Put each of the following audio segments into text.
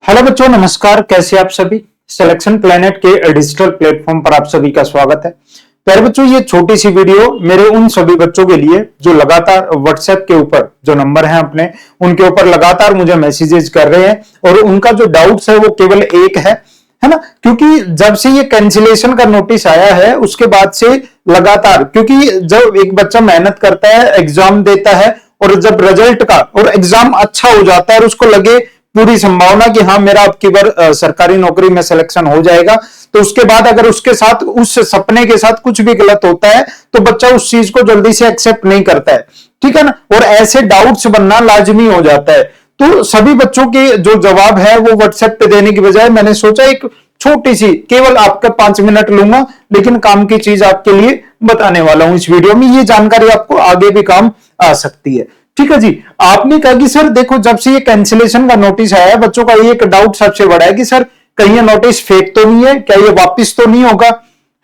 Hello बच्चों, नमस्कार। कैसे आप सभी। सिलेक्शन प्लेनेट के डिजिटल प्लेटफॉर्म पर आप सभी का स्वागत है। प्यारे बच्चों, ये छोटी सी वीडियो मेरे उन सभी बच्चों के लिए जो लगातार व्हाट्सएप के ऊपर जो नंबर है अपने, उनके ऊपर लगातार मुझे मैसेजेस कर रहे हैं और उनका जो डाउट्स है वो केवल एक है ना। क्योंकि जब से ये कैंसिलेशन का नोटिस आया है उसके बाद से लगातार, क्योंकि जब एक बच्चा मेहनत करता है, एग्जाम देता है और जब रिजल्ट का और एग्जाम अच्छा हो जाता है और उसको लगे पूरी संभावना कि हाँ मेरा अब की बार सरकारी नौकरी में सिलेक्शन हो जाएगा, तो उसके बाद अगर उसके साथ उस सपने के साथ कुछ भी गलत होता है तो बच्चा उस चीज को जल्दी से एक्सेप्ट नहीं करता है, ठीक है ना। और ऐसे डाउट्स बनना लाजमी हो जाता है। तो सभी बच्चों के जो जवाब है वो व्हाट्सएप पे देने की बजाय मैंने सोचा एक छोटी सी, केवल आपका 5 मिनट लूंगा लेकिन काम की चीज आपके लिए बताने वाला हूं इस वीडियो में। ये जानकारी आपको आगे भी काम आ सकती है, ठीक है जी। आपने कहा कि सर देखो, जब से ये कैंसिलेशन का नोटिस आया है बच्चों का एक डाउट सबसे बड़ा है कि सर कहीं ये नोटिस फेक तो नहीं है, क्या ये वापस तो नहीं होगा,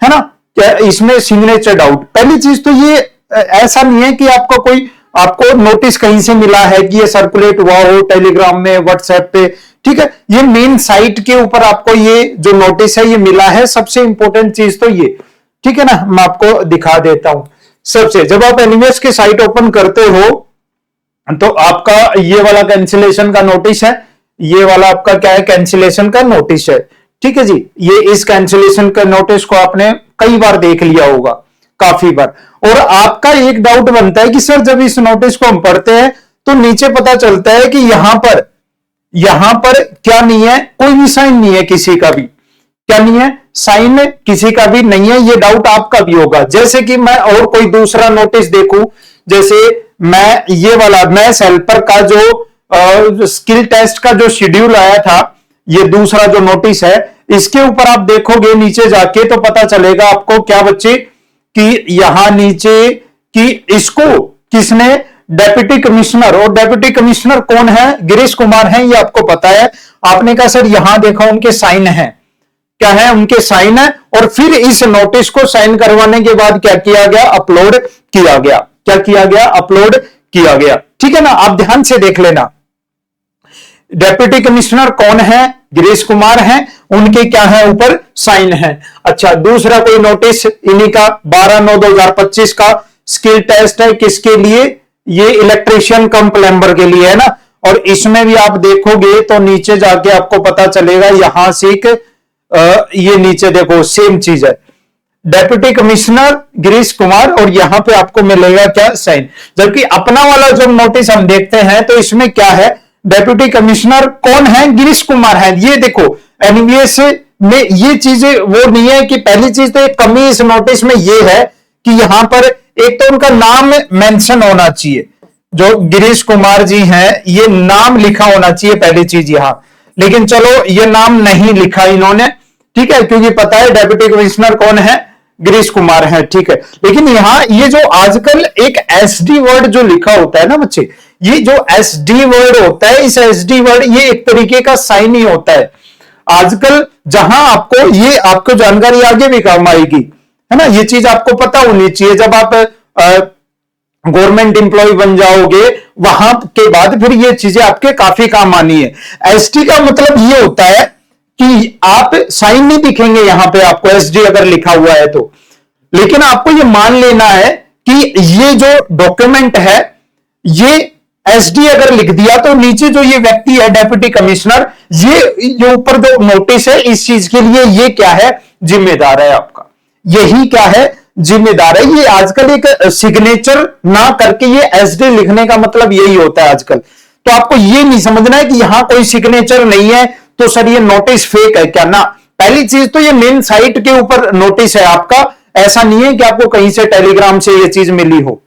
है ना, क्या इसमें सिग्नेचर डाउट। पहली चीज तो ये ऐसा नहीं है कि आपको नोटिस कहीं से मिला है कि ये सर्कुलेट हुआ हो टेलीग्राम में, व्हाट्सएप पे, ठीक है। ये मेन साइट के ऊपर आपको ये जो नोटिस है ये मिला है। सबसे इंपॉर्टेंट चीज तो ये, ठीक है ना, मैं आपको दिखा देता हूं। सबसे जब आप एनिमेस की साइट ओपन करते हो तो आपका ये वाला कैंसिलेशन का नोटिस है, ये वाला आपका क्या है, कैंसिलेशन का नोटिस है, ठीक है जी। ये इस कैंसिलेशन का नोटिस को आपने कई बार देख लिया होगा, काफी बार। और आपका एक डाउट बनता है कि सर जब इस नोटिस को हम पढ़ते हैं तो नीचे पता चलता है कि यहां पर क्या नहीं है, कोई भी साइन नहीं है किसी का भी। क्या नहीं है, साइन किसी का भी नहीं है। ये डाउट आपका भी होगा। जैसे कि मैं और कोई दूसरा नोटिस देखूं, जैसे मैं ये वाला मैथ्स हेल्पर का जो स्किल टेस्ट का जो शेड्यूल आया था, ये दूसरा जो नोटिस है, इसके ऊपर आप देखोगे नीचे जाके तो पता चलेगा आपको क्या बच्चे, कि यहां नीचे कि इसको किसने, डेप्यूटी कमिश्नर, और डेप्यूटी कमिश्नर कौन है, गिरीश कुमार हैं, ये आपको पता है। आपने कहा सर यहां देखो उनके साइन है, क्या है, उनके साइन है। और फिर इस नोटिस को साइन करवाने के बाद क्या किया गया, अपलोड किया गया। क्या किया गया, अपलोड किया गया, ठीक है ना। आप ध्यान से देख लेना, डेप्यूटी कमिश्नर कौन है, गिरीश कुमार हैं, उनके क्या है, ऊपर साइन है। अच्छा, दूसरा कोई नोटिस इन्हीं का 12/9/2025 का स्किल टेस्ट है, किसके लिए, ये इलेक्ट्रीशियन कम प्लम्बर के लिए है ना। और इसमें भी आप देखोगे तो नीचे जाके आपको पता चलेगा, यहां से ये नीचे देखो सेम चीज है, डेप्यूटी कमिश्नर गिरीश कुमार, और यहां पे आपको मिलेगा क्या, साइन। जबकि अपना वाला जब नोटिस हम देखते हैं तो इसमें क्या है, डेप्यूटी कमिश्नर कौन है, गिरीश कुमार है। ये देखो एनवीएस में ये चीजें वो नहीं है कि पहली चीज तो एक कमी इस नोटिस में ये है कि यहां पर एक तो उनका नाम मेंशन होना चाहिए, जो गिरीश कुमार जी हैं ये नाम लिखा होना चाहिए पहली चीज यहां। लेकिन चलो ये नाम नहीं लिखा इन्होंने, ठीक है, क्योंकि पता है डेप्यूटी कमिश्नर कौन है, गिरीश कुमार है, ठीक है। लेकिन यहां ये जो आजकल एक एसडी वर्ड जो लिखा होता है ना बच्चे, ये जो एसडी वर्ड होता है, इस एसडी वर्ड ये एक तरीके का साइन ही होता है आजकल, जहां आपको जानकारी आगे भी काम आएगी, है ना। ये चीज आपको पता होनी चाहिए। जब आप गवर्नमेंट इंप्लॉय बन जाओगे वहां के बाद फिर ये चीजें आपके काफी काम आनी है। एसडी का मतलब ये होता है कि आप साइन नहीं दिखेंगे यहां पे आपको, एसडी अगर लिखा हुआ है तो, लेकिन आपको ये मान लेना है कि ये जो डॉक्यूमेंट है ये एसडी अगर लिख दिया तो नीचे जो ये व्यक्ति है डेप्यूटी कमिश्नर, ये जो ऊपर जो नोटिस है इस चीज के लिए ये क्या है, जिम्मेदार है आपका, यही क्या है, जिम्मेदार है। ये आजकल एक सिग्नेचर ना करके ये एसडी लिखने का मतलब यही होता है आजकल। तो आपको ये नहीं समझना है कि यहां कोई सिग्नेचर नहीं है तो सर ये नोटिस फेक है क्या, ना। पहली चीज तो ये मेन साइट के ऊपर नोटिस है आपका, ऐसा नहीं है कि आपको कहीं से टेलीग्राम से ये चीज मिली हो,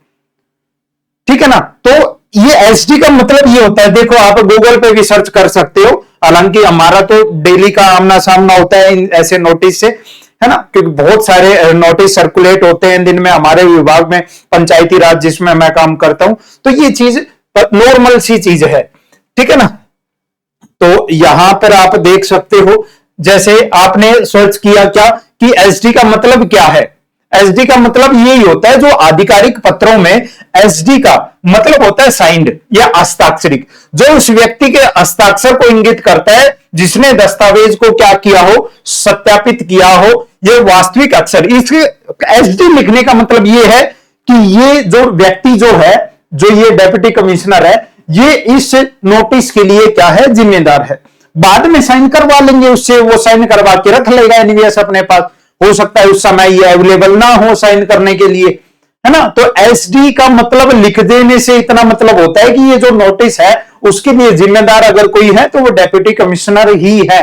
ठीक है ना। तो ये एसडी का मतलब ये होता है, देखो आप गूगल पे भी सर्च कर सकते हो, हालांकि हमारा तो डेली का आमना सामना होता है इन ऐसे नोटिस से, है ना, क्योंकि बहुत सारे नोटिस सर्कुलेट होते हैं दिन में हमारे विभाग में, पंचायती राज जिसमें मैं काम करता हूं, तो ये चीज नॉर्मल सी चीज है, ठीक है ना। तो यहां पर आप देख सकते हो, जैसे आपने सर्च किया क्या कि एसडी का मतलब क्या है, एसडी का मतलब यही होता है, जो आधिकारिक पत्रों में एसडी का मतलब होता है साइंड या हस्ताक्षरित, जो उस व्यक्ति के हस्ताक्षर को इंगित करता है जिसने दस्तावेज को क्या किया हो, सत्यापित किया हो, ये वास्तविक अक्षर। इसके एसडी लिखने का मतलब ये है कि ये जो व्यक्ति जो है, जो ये डेप्यूटी कमिश्नर है, ये इस नोटिस के लिए क्या है, जिम्मेदार है। बाद में साइन करवा लेंगे उससे, वो साइन करवा के रख लेगा एनवीएस अपने पास। हो सकता है उस समय ये अवेलेबल ना हो साइन करने के लिए, है ना। तो एसडी का मतलब लिख देने से इतना मतलब होता है कि ये जो नोटिस है उसके लिए जिम्मेदार अगर कोई है तो वो डेप्यूटी कमिश्नर ही है।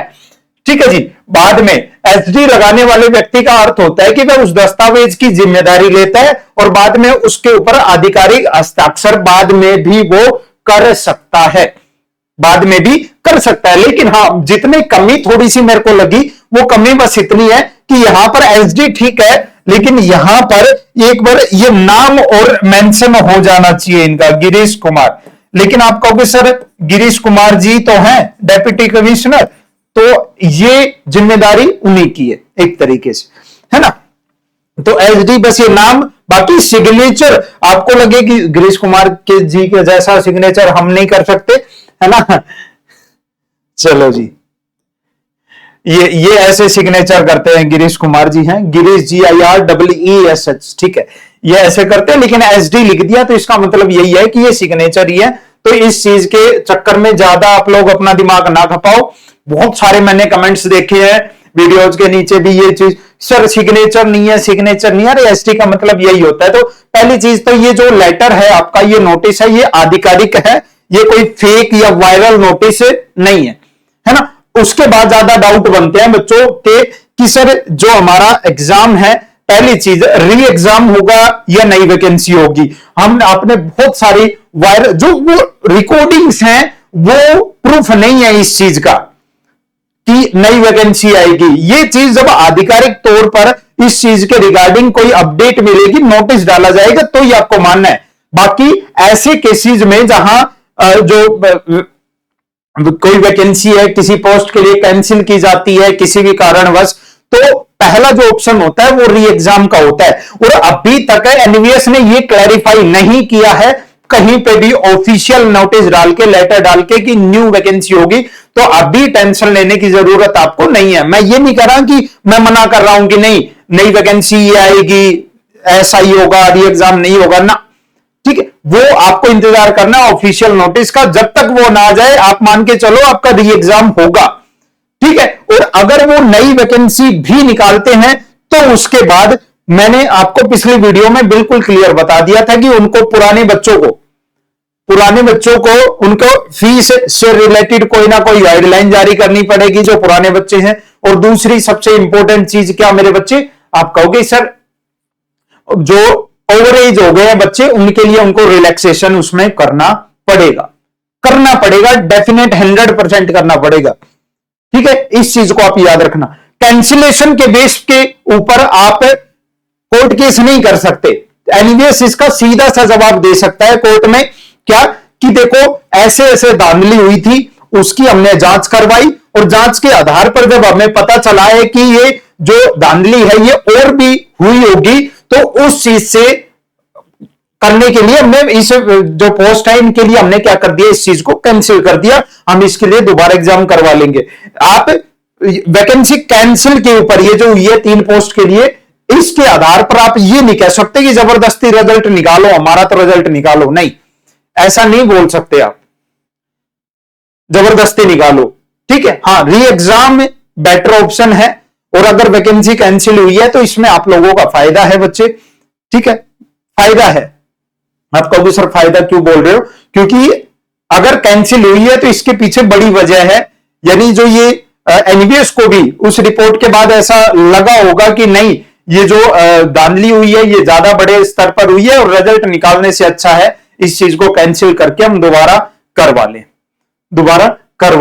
ठीक है जी। बाद में एसडी लगाने वाले व्यक्ति का अर्थ होता है कि वह उस दस्तावेज की जिम्मेदारी लेता है और बाद में उसके ऊपर आधिकारिक हस्ताक्षर बाद में भी वो कर सकता है, बाद में भी कर सकता है। लेकिन हाँ, जितनी कमी थोड़ी सी मेरे को लगी, वो कमी बस इतनी है कि यहां पर एसडी ठीक है, लेकिन यहां पर एक बार ये नाम और मेंशन हो जाना चाहिए इनका, गिरीश कुमार। लेकिन आप कहोगे सर गिरीश कुमार जी तो हैं डेप्यूटी कमिश्नर, तो ये जिम्मेदारी उन्हीं की है एक तरीके से, है ना। तो एसडी बस ये नाम, बाकी सिग्नेचर आपको लगे कि गिरीश कुमार के जी के जैसा सिग्नेचर हम नहीं कर सकते, है ना। चलो जी, ये ऐसे सिग्नेचर करते हैं, गिरीश कुमार जी हैं, गिरीश GIREESH, ठीक है, ये ऐसे करते हैं। लेकिन एसडी लिख दिया तो इसका मतलब यही है कि ये सिग्नेचर ही है। तो इस चीज के चक्कर में ज्यादा आप लोग अपना दिमाग ना खपाओ। बहुत सारे मैंने कमेंट्स देखे हैं वीडियोज के नीचे भी, ये चीज सर सिग्नेचर नहीं है, सिग्नेचर नहीं है। अरे एसडी का मतलब यही होता है। तो पहली चीज तो ये जो लेटर है आपका, ये नोटिस है, ये आधिकारिक है, ये कोई फेक या वायरल नोटिस नहीं है ना। उसके बाद ज्यादा डाउट बनते हैं बच्चों के कि सर जो हमारा एग्जाम है, पहली चीज री एग्जाम होगा या नई वैकेंसी होगी। हम आपने बहुत सारी वायरल जो वो रिकॉर्डिंग्स हैं, वो प्रूफ नहीं है इस चीज का कि नई वैकेंसी आएगी। ये चीज जब आधिकारिक तौर पर इस चीज के रिगार्डिंग कोई अपडेट मिलेगी, नोटिस डाला जाएगा, तो ये आपको मानना है। बाकी ऐसे केसेस में जहां जो कोई वैकेंसी है, किसी पोस्ट के लिए कैंसिल की जाती है किसी भी कारणवश, तो पहला जो ऑप्शन होता है वो री एग्जाम का होता है। और अभी तक एनवीएस ने ये क्लैरिफाई नहीं किया है कहीं पे भी ऑफिशियल नोटिस डाल के, लेटर डाल के कि न्यू वैकेंसी होगी। तो अभी टेंशन लेने की जरूरत आपको नहीं है। मैं ये नहीं कर रहा कि मैं मना कर रहा हूं कि नहीं नई वैकेंसी आएगी, ऐसा ही होगा, री एग्जाम नहीं होगा ना, ठीक है। वो आपको इंतजार करना ऑफिशियल नोटिस का। जब तक वो ना आ जाए आप मान के चलो आपका री एग्जाम होगा, ठीक है। और अगर वो नई वैकेंसी भी निकालते हैं तो उसके बाद मैंने आपको पिछली वीडियो में बिल्कुल क्लियर बता दिया था कि उनको पुराने बच्चों को उनको फीस से रिलेटेड कोई ना कोई गाइडलाइन जारी करनी पड़ेगी जो पुराने बच्चे हैं। और दूसरी सबसे इंपॉर्टेंट चीज क्या मेरे बच्चे, आप कहोगे सर जो ओवर एज हो गए हैं बच्चे, उनके लिए उनको रिलैक्सेशन उसमें करना पड़ेगा, डेफिनेट 100% करना पड़ेगा, ठीक है। इस चीज को आप याद रखना। कैंसिलेशन के बेस के ऊपर आप कोर्ट केस नहीं कर सकते। एनवीएस इसका सीधा सा जवाब दे सकता है कोर्ट में, क्या कि देखो ऐसे ऐसे धांधली हुई थी, उसकी हमने जांच करवाई और जांच के आधार पर जब हमें पता चला है कि ये जो धांधली है ये और भी हुई होगी, तो उस चीज से करने के लिए हमने इस जो पोस्ट है इनके लिए हमने क्या कर दिया, इस चीज को कैंसिल कर दिया, हम इसके लिए दोबारा एग्जाम करवा लेंगे। आप वैकेंसी कैंसिल के ऊपर ये जो ये 3 पोस्ट के लिए, इसके आधार पर आप ये नहीं कह सकते कि जबरदस्ती रिजल्ट निकालो, हमारा तो रिजल्ट निकालो, नहीं, ऐसा नहीं बोल सकते आप, जबरदस्ती निकालो, ठीक है। हाँ, री एग्जाम बेटर ऑप्शन है। और अगर वैकेंसी कैंसिल हुई है तो इसमें आप लोगों का फायदा है बच्चे, ठीक है, फायदा है। आप कहोगे सर फायदा क्यों बोल रहे हो, क्योंकि अगर कैंसिल हुई है तो इसके पीछे बड़ी वजह है, यानी जो ये एनवीएस को भी उस रिपोर्ट के बाद ऐसा लगा होगा कि नहीं ये जो धांधली हुई है ये ज्यादा बड़े स्तर पर हुई है और रिजल्ट निकालने से अच्छा है इस चीज को कैंसिल करके हम दोबारा करवा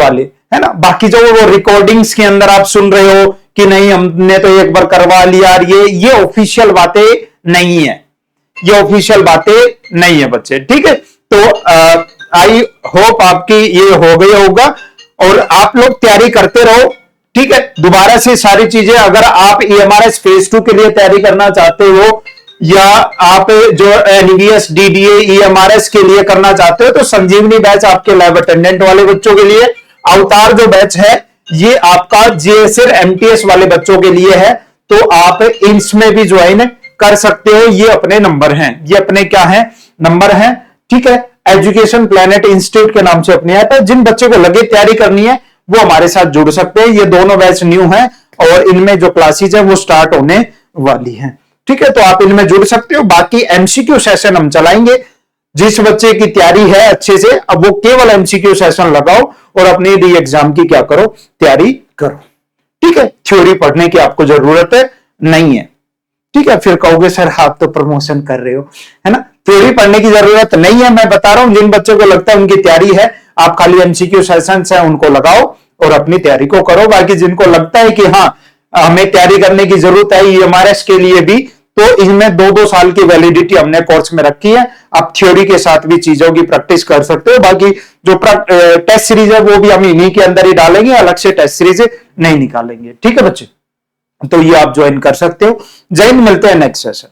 ले, है ना। बाकी जो वो रिकॉर्डिंग्स के अंदर आप सुन रहे हो कि नहीं हमने तो एक बार करवा लिया, ये ऑफिशियल बातें नहीं है, ये ऑफिशियल बातें नहीं है बच्चे, ठीक है। तो आई होप आपकी ये हो गया होगा और आप लोग तैयारी करते रहो, ठीक है। दोबारा से सारी चीजें, अगर आप EMRS फेज 2 के लिए तैयारी करना चाहते हो या आप जो एनवीएस DDA EMRS के लिए करना चाहते हो तो संजीवनी बैच आपके लैब अटेंडेंट वाले बच्चों के लिए, अवतार जो बैच है ये आपका जीएसएल एमटीएस वाले बच्चों के लिए है, तो आप इसमें भी ज्वाइन कर सकते हो। ये अपने नंबर हैं, ये अपने क्या है, नंबर हैं, ठीक है। एजुकेशन प्लेनेट इंस्टीट्यूट के नाम से अपनी ऐप है। जिन बच्चों को लगे तैयारी करनी है वो हमारे साथ जुड़ सकते हैं। ये दोनों बैच न्यू हैं और इनमें जो क्लासेज है वो स्टार्ट होने वाली हैं, ठीक है। तो आप इनमें जुड़ सकते हो। बाकी एमसीक्यू सेशन हम चलाएंगे। जिस बच्चे की तैयारी है अच्छे से, अब वो केवल एमसीक्यू सेशन लगाओ और अपनी री एग्जाम की क्या करो, तैयारी करो, ठीक है। थ्योरी पढ़ने की आपको जरूरत नहीं है, ठीक है। फिर कहोगे सर आप तो प्रमोशन कर रहे हो, है ना। थ्योरी पढ़ने की जरूरत नहीं है, मैं बता रहा हूं। जिन बच्चों को लगता है उनकी तैयारी है, आप खाली एमसीक्यू सेशंस है उनको लगाओ और अपनी तैयारी को करो। बाकी जिनको लगता है कि हाँ हमें तैयारी करने की जरूरत है ईएमआरएस के लिए भी, तो इसमें 2-2 साल की वैलिडिटी हमने कोर्स में रखी है। आप थ्योरी के साथ भी चीजों की प्रैक्टिस कर सकते हो। बाकी जो टेस्ट सीरीज है वो भी हम इन्हीं के अंदर ही डालेंगे, अलग से टेस्ट सीरीज नहीं निकालेंगे, ठीक है बच्चे। तो ये आप ज्वाइन कर सकते हो। जय हिंद, मिलते हैं नेक्स्ट सेशन।